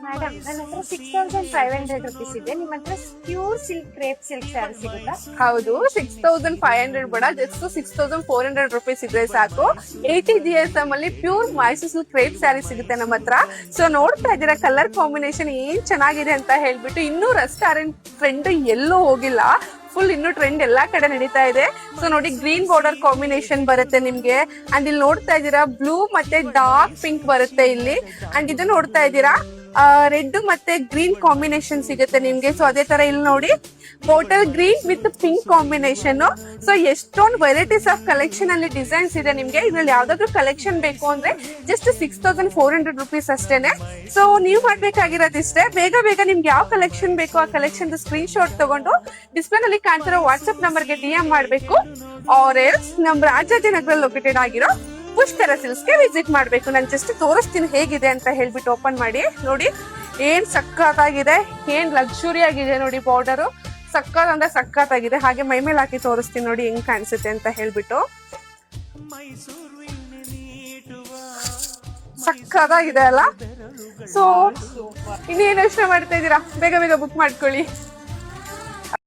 Madam ನನ್ನ ಹತ್ರ 6500 ಇದೆ. ನಿಮ್ಮ ಹತ್ರ pure silk crepe silk sari ಸಿಗುತ್ತಾ? ಹೌದು, 6500 ಬೇಡ, ಜಸ್ಟ್ 6400 ಇದ್ರೆ ಸಾಕು. 80 GSM ಅಲ್ಲಿ pure Mysuru silk crepe sari ಸಿಗುತ್ತೆ ನಮ್ಮ ಹತ್ರ. ಸೊ ನೋಡ್ತಾ ಇದ್ದೀರಾ ಕಲರ್ ಕಾಂಬಿನೇಷನ್ ಏನ್ ಚೆನ್ನಾಗಿದೆ ಅಂತ ಹೇಳ್ಬಿಟ್ಟು. ಇನ್ನೂ ರೆಸ್ಟೋರೆಂಟ್ ಟ್ರೆಂಡ್ ಎಲ್ಲೂ ಹೋಗಿಲ್ಲ, ಫುಲ್ ಇನ್ನು ಟ್ರೆಂಡ್ ಎಲ್ಲಾ ಕಡೆ ನಡೀತಾ ಇದೆ. ಸೊ ನೋಡಿ, ಗ್ರೀನ್ ಬಾರ್ಡರ್ ಕಾಂಬಿನೇಷನ್ ಬರುತ್ತೆ ನಿಮ್ಗೆ. ಅಂಡ್ ಇಲ್ಲಿ ನೋಡ್ತಾ ಇದ್ದೀರಾ ಬ್ಲೂ ಮತ್ತೆ ಡಾರ್ಕ್ ಪಿಂಕ್ ಬರುತ್ತೆ ಇಲ್ಲಿ. ಅಂಡ್ ಇದು ನೋಡ್ತಾ ಇದ್ದೀರಾ ರೆಡ್ ಮತ್ತೆ ಗ್ರೀನ್ ಕಾಂಬಿನೇಷನ್ ಸಿಗುತ್ತೆ ನಿಮ್ಗೆ. ಸೊ ಅದೇ ತರ ಇಲ್ಲಿ ನೋಡಿ, bottle green with pink combination. So ಎಷ್ಟೊಂದು ವೆರೈಟೀಸ್ ಆಫ್ ಕಲೆಕ್ಷನ್ ಅಲ್ಲಿ ಡಿಸೈನ್ಸ್ ಇದೆ ನಿಮ್ಗೆ. ಇದ್ರಲ್ಲಿ ಯಾವ್ದಾದ್ರು ಕಲೆಕ್ಷನ್ ಬೇಕು ಅಂದ್ರೆ ಜಸ್ಟ್ 6400 ಅಷ್ಟೇನೆ. ಸೊ ನೀವು ಮಾಡ್ಬೇಕಾಗಿರೋದಿಷ್ಟೇ, ಬೇಗ ಬೇಗ ನಿಮ್ಗೆ ಯಾವ ಕಲೆಕ್ಷನ್ ಬೇಕು ಆ ಕಲೆಕ್ಷನ್ ಸ್ಕ್ರೀನ್ ಶಾಟ್ ತಗೊಂಡು ಡಿಸ್ಪ್ಲೇ ನಲ್ಲಿ ಕಾಣ್ತಿರೋ ವಾಟ್ಸ್ಆಪ್ ನಂಬರ್ಗೆ DM ಮಾಡ್ಬೇಕು. ಆರ್ ಎಲ್ಸ್ ನಮ್ ರಾಜಾಜಿನಗರ ಲೊಕೇಟೆಡ್ ಆಗಿರೋ ಪುಷ್ಕರ ಸಿಲ್ಕ್ಸ್ಗೆ ವಿಸಿಟ್ ಮಾಡ್ಬೇಕು. ನಾನು ಜಸ್ಟ್ ತೋರಿಸ್ತೀನಿ ಹೇಗಿದೆ ಅಂತ ಹೇಳ್ಬಿಟ್ಟು. ಓಪನ್ ಮಾಡಿ ನೋಡಿ, ಏನ್ ಸಕ್ಕತ್ತಾಗಿದೆ, ಏನ್ ಲಕ್ಸುರಿ ಆಗಿದೆ ನೋಡಿ. ಬಾರ್ಡರ್ ಸಕ್ಕತ್ ಅಂದ್ರೆ ಸಕ್ಕತ್ತಾಗಿದೆ. ಹಾಗೆ ಮೈ ಮೇಲೆ ಹಾಕಿ ತೋರಿಸ್ತೀನಿ ನೋಡಿ ಹೆಂಗ್ ಕಾಣಿಸುತ್ತೆ ಅಂತ ಹೇಳ್ಬಿಟ್ಟು. ಸಕ್ಕತ್ತಾಗಿದೆ ಅಲ್ಲ. ಸೊ ಇನ್ನೇನು ಯೋಚನೆ ಮಾಡ್ತಾ ಇದ್ದೀರಾ, ಬೇಗ ಬೇಗ ಬುಕ್ ಮಾಡ್ಕೊಳ್ಳಿ.